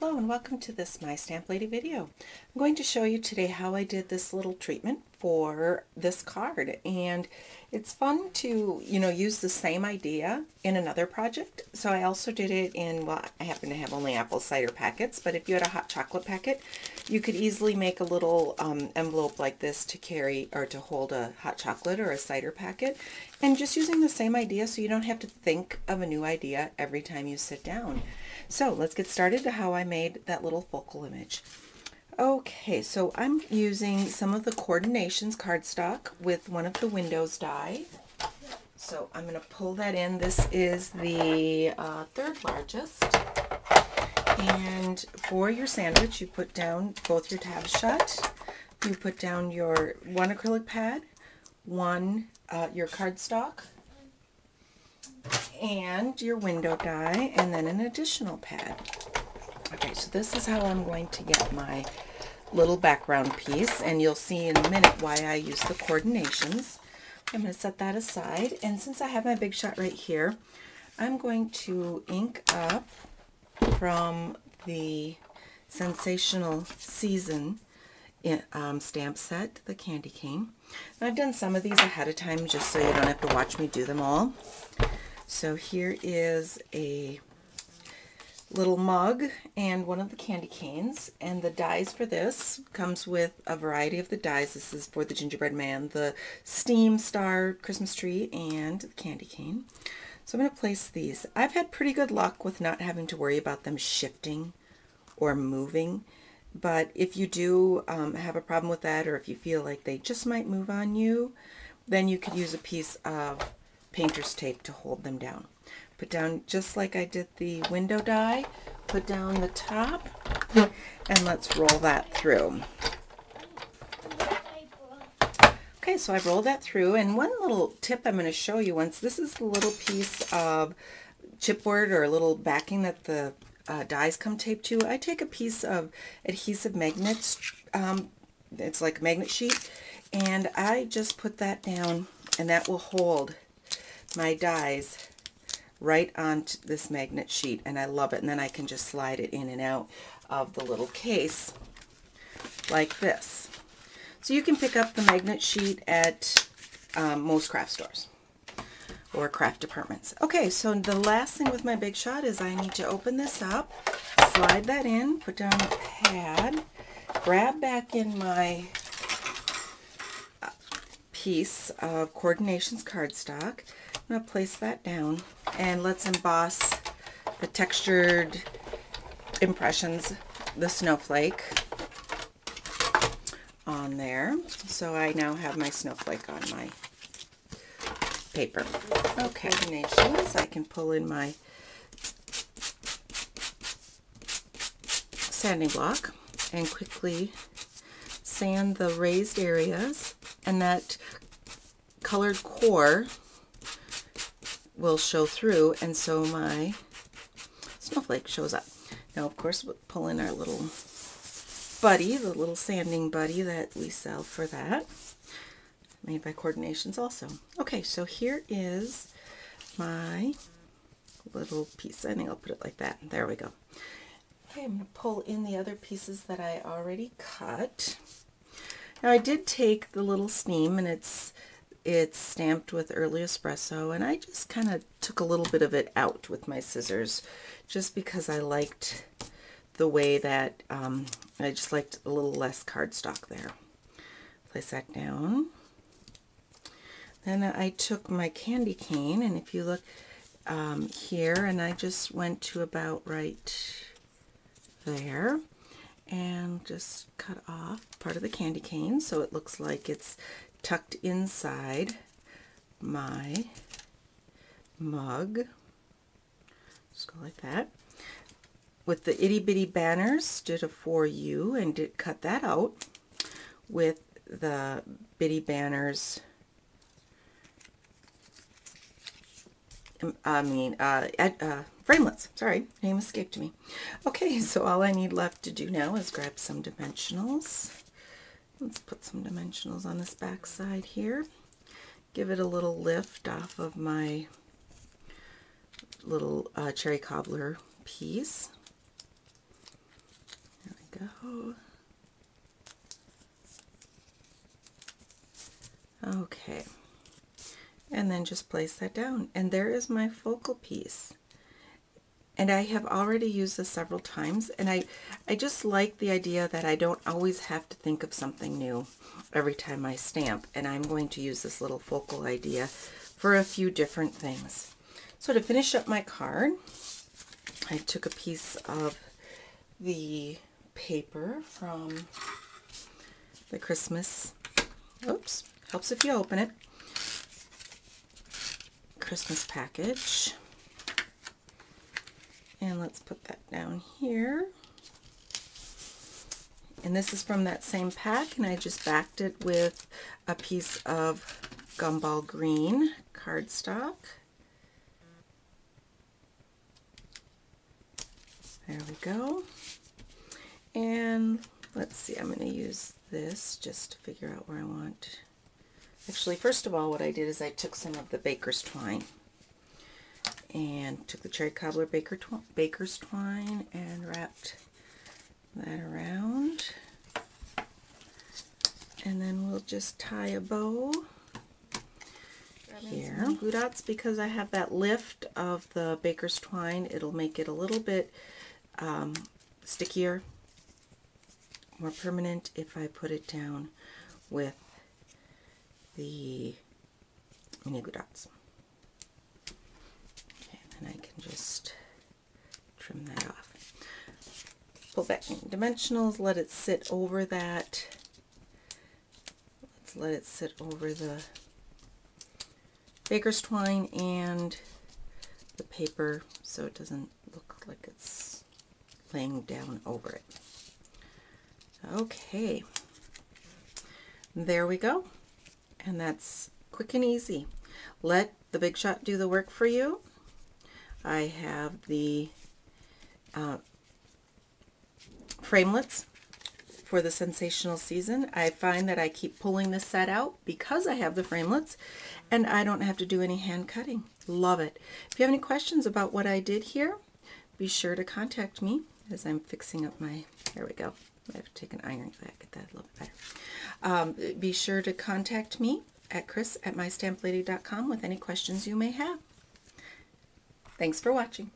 Hello and welcome to this My Stamp Lady video. I'm going to show you today how I did this little treatment for this card, and it's fun to use the same idea in another project. So I also did it in, well, I happen to have only apple cider packets, but if you had a hot chocolate packet you could easily make a little envelope like this to carry or to hold a hot chocolate or a cider packet, and just using the same idea so you don't have to think of a new idea every time you sit down. So let's get started to how I made that little focal image. Okay, so I'm using some of the Coordinations cardstock with one of the Windows die. So I'm going to pull that in. This is the third largest. And for your sandwich, you put down both your tabs shut. You put down your one acrylic pad, your cardstock, and your window die, and then an additional pad. Okay, so this is how I'm going to get my little background piece, and you'll see in a minute why I use the Coordinations. I'm going to set that aside, and since I have my big shot right here, I'm going to ink up from the Scensational Season stamp set, the candy cane. And I've done some of these ahead of time just so you don't have to watch me do them all. So here is a little mug and one of the candy canes, and the dies for this comes with a variety of the dies. This is for the gingerbread man, the steam star Christmas tree, and the candy cane. So I'm going to place these. I've had pretty good luck with not having to worry about them shifting or moving, but if you do have a problem with that, or if you feel like they just might move on you, then you could use a piece of painter's tape to hold them down. Put down, just like I did the window die, put down the top, and let's roll that through. Okay, so I've rolled that through, and one little tip I'm going to show you, once this is the little piece of chipboard or a little backing that the dies come taped to, I take a piece of adhesive magnets, it's like a magnet sheet, and I just put that down, and that will hold my dies right onto this magnet sheet, and I love it. And then I can just slide it in and out of the little case like this. So you can pick up the magnet sheet at most craft stores or craft departments. Okay, so the last thing with my big shot is I need to open this up, slide that in, put down the pad, grab back in my piece of Coordinations cardstock. I'm going to place that down, and let's emboss the textured impressions, the snowflake on there. So I now have my snowflake on my paper. Okay, Coordinations, I can pull in my sanding block and quickly sand the raised areas, and that colored core will show through, and so my snowflake shows up. Now, of course, we'll pull in our little buddy, the little sanding buddy that we sell for that, made by Coordinations also. Okay, so here is my little piece. I think I'll put it like that. There we go. Okay, I'm going to pull in the other pieces that I already cut. Now, I did take the little steam, and it's stamped with early espresso, and I just kind of took a little bit of it out with my scissors just because I liked the way that I just liked a little less cardstock there. Place that down. Then I took my candy cane, and if you look here, and I just went to about right there and just cut off part of the candy cane so it looks like it's tucked inside my mug. Just go like that. With the itty bitty banners, did a for you and did cut that out with the bitty banners. Framelits. Sorry, name escaped me. Okay, so all I need left to do now is grab some dimensionals. Let's put some dimensionals on this back side here. Give it a little lift off of my little cherry cobbler piece. go. Okay, and then just place that down, and there is my focal piece. And I have already used this several times, and I just like the idea that I don't always have to think of something new every time I stamp, and I'm going to use this little focal idea for a few different things. So to finish up my card, I took a piece of the paper from the Christmas, oops, helps if you open it, Christmas package. And let's put that down here. And this is from that same pack, and I just backed it with a piece of gumball green cardstock. There we go. And let's see, I'm going to use this just to figure out where I want. Actually, first of all, what I did is I took some of the baker's twine and took the cherry cobbler baker's twine and wrapped that around. And then we'll just tie a bow here. Glue dots, because I have that lift of the baker's twine, it'll make it a little bit stickier, more permanent if I put it down with the mini glue dots. Okay, and then I can just trim that off. Pull back in dimensionals, let it sit over that. Let's let it sit over the baker's twine and the paper so it doesn't look like it's laying down over it. Okay, there we go. And that's quick and easy. Let the Big Shot do the work for you. I have the framelits for the Scensational season. I find that I keep pulling this set out because I have the framelits and I don't have to do any hand cutting. Love it. If you have any questions about what I did here, be sure to contact me as I'm fixing up my, there we go. I have to take an iron so I get that a little bit better. Be sure to contact me at chris@mystamplady.com with any questions you may have. Thanks for watching.